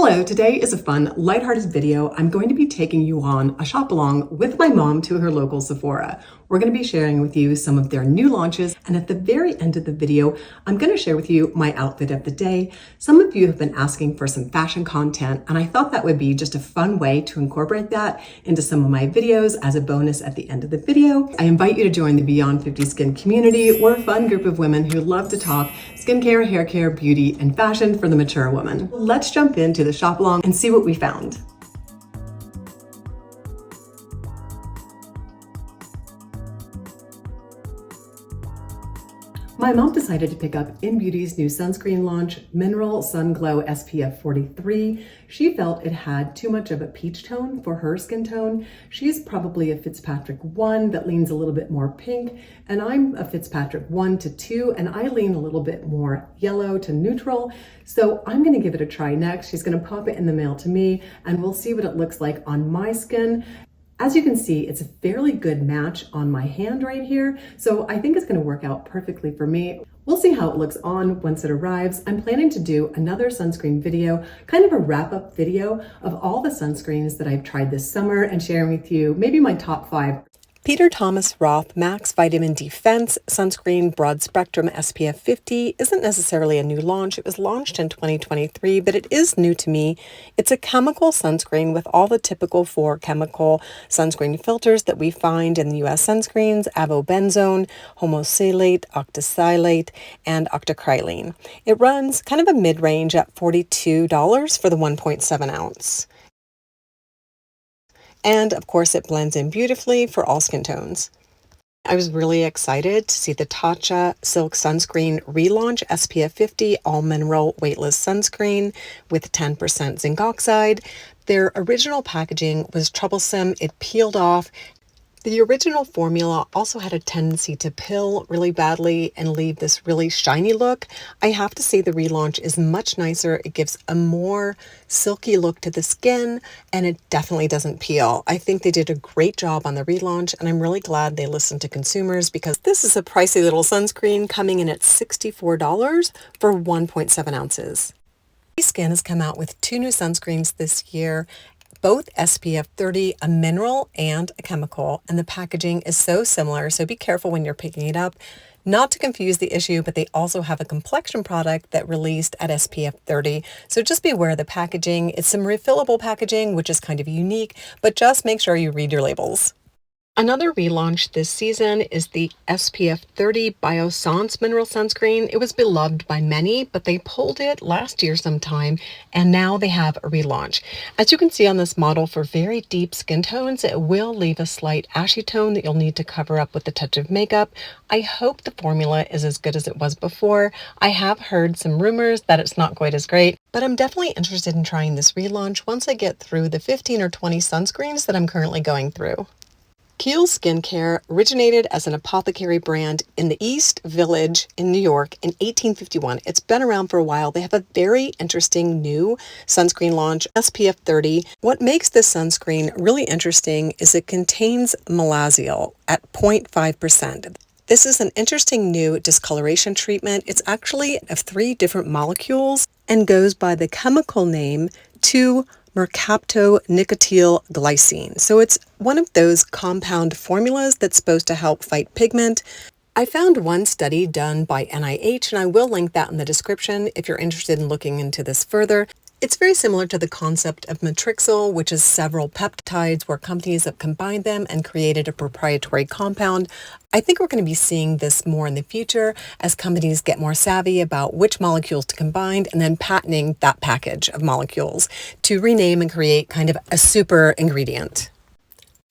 Hello, today is a fun, lighthearted video. I'm going to be taking you on a shop along with my mom to her local Sephora. We're going to be sharing with you some of their new launches, and at the very end of the video, I'm going to share with you my outfit of the day. Some of you have been asking for some fashion content, and I thought that would be just a fun way to incorporate that into some of my videos as a bonus at the end of the video. I invite you to join the Beyond 50 Skin community. We're a fun group of women who love to talk skincare, hair care, beauty, and fashion for the mature woman. Let's jump into the shop along and see what we found. My mom decided to pick up In Beauty's new sunscreen launch, Mineral Sun Glow SPF 43. She felt it had too much of a peach tone for her skin tone. She's probably a Fitzpatrick 1 that leans a little bit more pink, and I'm a Fitzpatrick 1 to 2, and I lean a little bit more yellow to neutral. So I'm gonna give it a try next. She's gonna pop it in the mail to me, and we'll see what it looks like on my skin. As you can see, it's a fairly good match on my hand right here, so I think it's gonna work out perfectly for me. We'll see how it looks on once it arrives. I'm planning to do another sunscreen video, kind of a wrap-up video of all the sunscreens that I've tried this summer and sharing with you maybe my top 5. Peter Thomas Roth Max Vitamin Defense Sunscreen Broad Spectrum SPF 50 isn't necessarily a new launch. It was launched in 2023, but it is new to me. It's a chemical sunscreen with all the typical 4 chemical sunscreen filters that we find in the US sunscreens: avobenzone, homosalate, octocylate, and octocrylene. It runs kind of a mid-range at $42 for the 1.7 ounce. And of course, it blends in beautifully for all skin tones. I was really excited to see the Tatcha Silk Sunscreen relaunch SPF 50 all mineral weightless sunscreen with 10% zinc oxide. Their original packaging was troublesome. It peeled off. The original formula also had a tendency to pill really badly and leave this really shiny look. I have to say the relaunch is much nicer. It gives a more silky look to the skin, and it definitely doesn't peel. I think they did a great job on the relaunch, and I'm really glad they listened to consumers because this is a pricey little sunscreen coming in at $64 for 1.7 ounces. Skin has come out with 2 new sunscreens this year, both SPF 30, a mineral and a chemical, and the packaging is so similar, so be careful when you're picking it up. Not to confuse the issue, but they also have a complexion product that released at SPF 30, so just be aware of the packaging. It's some refillable packaging, which is kind of unique, but just make sure you read your labels. Another relaunch this season is the SPF 30 Biossance Mineral Sunscreen. It was beloved by many, but they pulled it last year sometime, and now they have a relaunch. As you can see on this model, for very deep skin tones, it will leave a slight ashy tone that you'll need to cover up with a touch of makeup. I hope the formula is as good as it was before. I have heard some rumors that it's not quite as great, but I'm definitely interested in trying this relaunch once I get through the 15 or 20 sunscreens that I'm currently going through. Kiehl's Skincare originated as an apothecary brand in the East Village in New York in 1851. It's been around for a while. They have a very interesting new sunscreen launch, SPF 30. What makes this sunscreen really interesting is it contains malazial at 0.5%. This is an interesting new discoloration treatment. It's actually of 3 different molecules and goes by the chemical name 2-mercaptoglycine. So it's one of those compound formulas that's supposed to help fight pigment. I found one study done by NIH, and I will link that in the description if you're interested in looking into this further. It's very similar to the concept of matrixyl, which is several peptides where companies have combined them and created a proprietary compound. I think we're going to be seeing this more in the future as companies get more savvy about which molecules to combine and then patenting that package of molecules to rename and create kind of a super ingredient.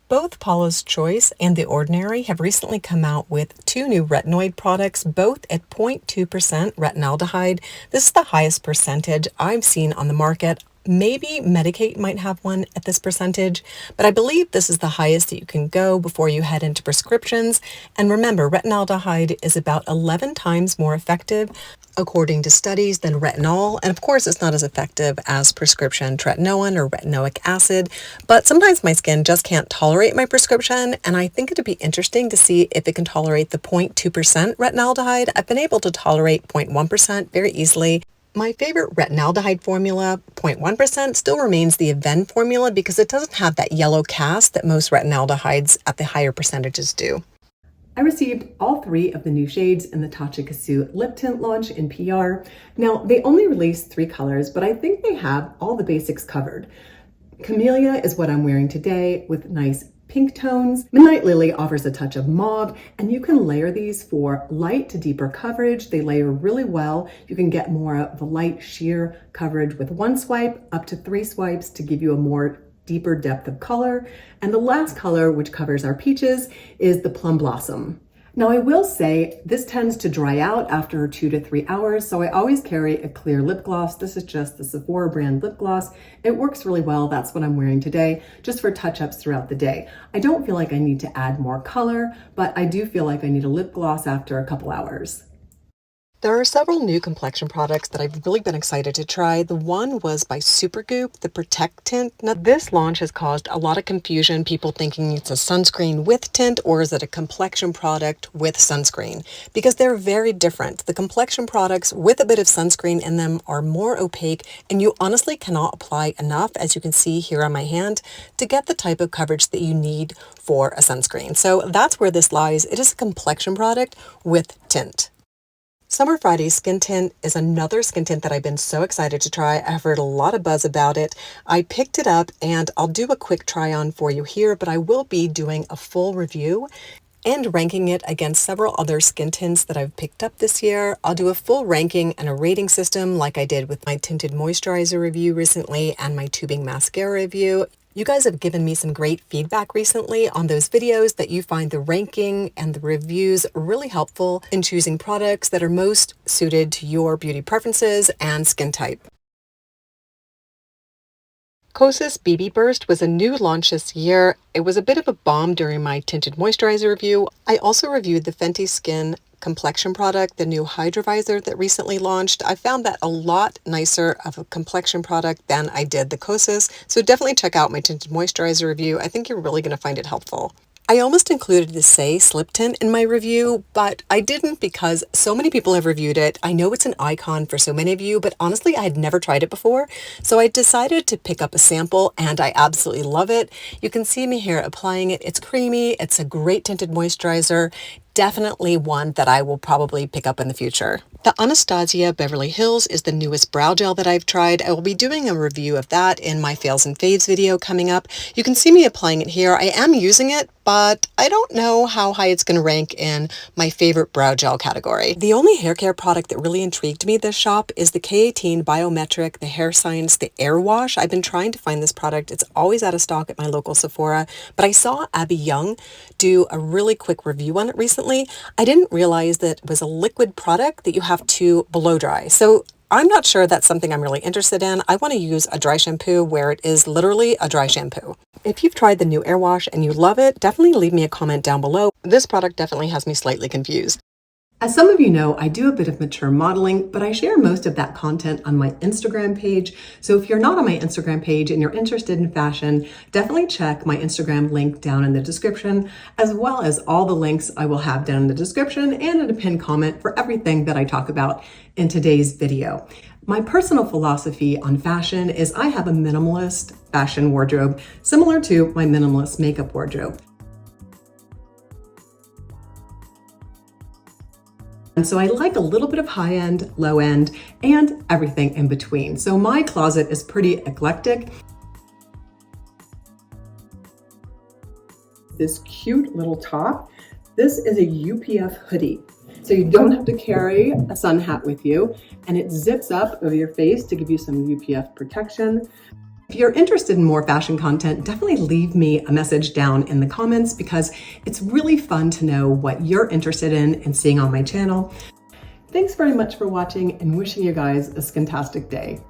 Both Paula's Choice and The Ordinary have recently come out with 2 new retinoid products, both at 0.2% retinaldehyde. This is the highest percentage I've seen on the market. Maybe Medik8 might have one at this percentage, but I believe this is the highest that you can go before you head into prescriptions. And remember, retinaldehyde is about 11 times more effective according to studies than retinol, and of course it's not as effective as prescription tretinoin or retinoic acid, but sometimes my skin just can't tolerate my prescription, and I think it'd be interesting to see if it can tolerate the 0.2% retinaldehyde. I've been able to tolerate 0.1% very easily. My favorite retinaldehyde formula, 0.1%, still remains the Aven formula because it doesn't have that yellow cast that most retinaldehydes at the higher percentages do. I received all 3 of the new shades in the Tatcha Kasu lip tint launch in PR. Now, they only released 3 colors, but I think they have all the basics covered. Camellia is what I'm wearing today with nice pink tones. Midnight Lily offers a touch of mauve, and you can layer these for light to deeper coverage. They layer really well. You can get more of a light sheer coverage with 1 swipe, up to 3 swipes to give you a more deeper depth of color. And the last color, which covers our peaches, is the Plum Blossom. Now I will say this tends to dry out after 2 to 3 hours, so I always carry a clear lip gloss. This is just the Sephora brand lip gloss. It works really well. That's what I'm wearing today, just for touch-ups throughout the day. I don't feel like I need to add more color, but I do feel like I need a lip gloss after a couple hours. There are several new complexion products that I've really been excited to try. The one was by Supergoop, the Protect Tint. Now, this launch has caused a lot of confusion, people thinking it's a sunscreen with tint or is it a complexion product with sunscreen? Because they're very different. The complexion products with a bit of sunscreen in them are more opaque, and you honestly cannot apply enough, as you can see here on my hand, to get the type of coverage that you need for a sunscreen. So that's where this lies. It is a complexion product with tint. Summer Friday Skin Tint is another skin tint that I've been so excited to try. I've heard a lot of buzz about it. I picked it up and I'll do a quick try on for you here, but I will be doing a full review and ranking it against several other skin tints that I've picked up this year. I'll do a full ranking and a rating system like I did with my tinted moisturizer review recently and my tubing mascara review. You guys have given me some great feedback recently on those videos that you find the ranking and the reviews really helpful in choosing products that are most suited to your beauty preferences and skin type. Kosas BB Burst was a new launch this year. It was a bit of a bomb during my tinted moisturizer review. I also reviewed the Fenty Skin complexion product, the new Hydra Visor that recently launched. I found that a lot nicer of a complexion product than I did the Kosas, so definitely check out my tinted moisturizer review. I think you're really going to find it helpful. I almost included the Say Slip Tint in my review, but I didn't because so many people have reviewed it. I know it's an icon for so many of you, but honestly, I had never tried it before. So I decided to pick up a sample and I absolutely love it. You can see me here applying it. It's creamy. It's a great tinted moisturizer. Definitely one that I will probably pick up in the future. The Anastasia Beverly Hills is the newest brow gel that I've tried. I will be doing a review of that in my fails and faves video coming up. You can see me applying it here. I am using it, but I don't know how high it's going to rank in my favorite brow gel category. The only hair care product that really intrigued me this shop is the K18 Biometric, the Hair Science, the Air Wash. I've been trying to find this product. It's always out of stock at my local Sephora, but I saw Abby Young do a really quick review on it recently. I didn't realize that it was a liquid product that you have to blow dry. So I'm not sure that's something I'm really interested in. I want to use a dry shampoo where it is literally a dry shampoo. If you've tried the new Air Wash and you love it, definitely leave me a comment down below. This product definitely has me slightly confused. As some of you know, I do a bit of mature modeling, but I share most of that content on my Instagram page. So if you're not on my Instagram page and you're interested in fashion, definitely check my Instagram link down in the description, as well as all the links I will have down in the description and in a pinned comment for everything that I talk about in today's video. My personal philosophy on fashion is I have a minimalist fashion wardrobe, similar to my minimalist makeup wardrobe. And so I like a little bit of high end, low end, and everything in between. So my closet is pretty eclectic. This cute little top. This is a UPF hoodie. So you don't have to carry a sun hat with you, and it zips up over your face to give you some UPF protection. If you're interested in more fashion content, definitely leave me a message down in the comments because it's really fun to know what you're interested in and seeing on my channel. Thanks very much for watching and wishing you guys a skintastic day.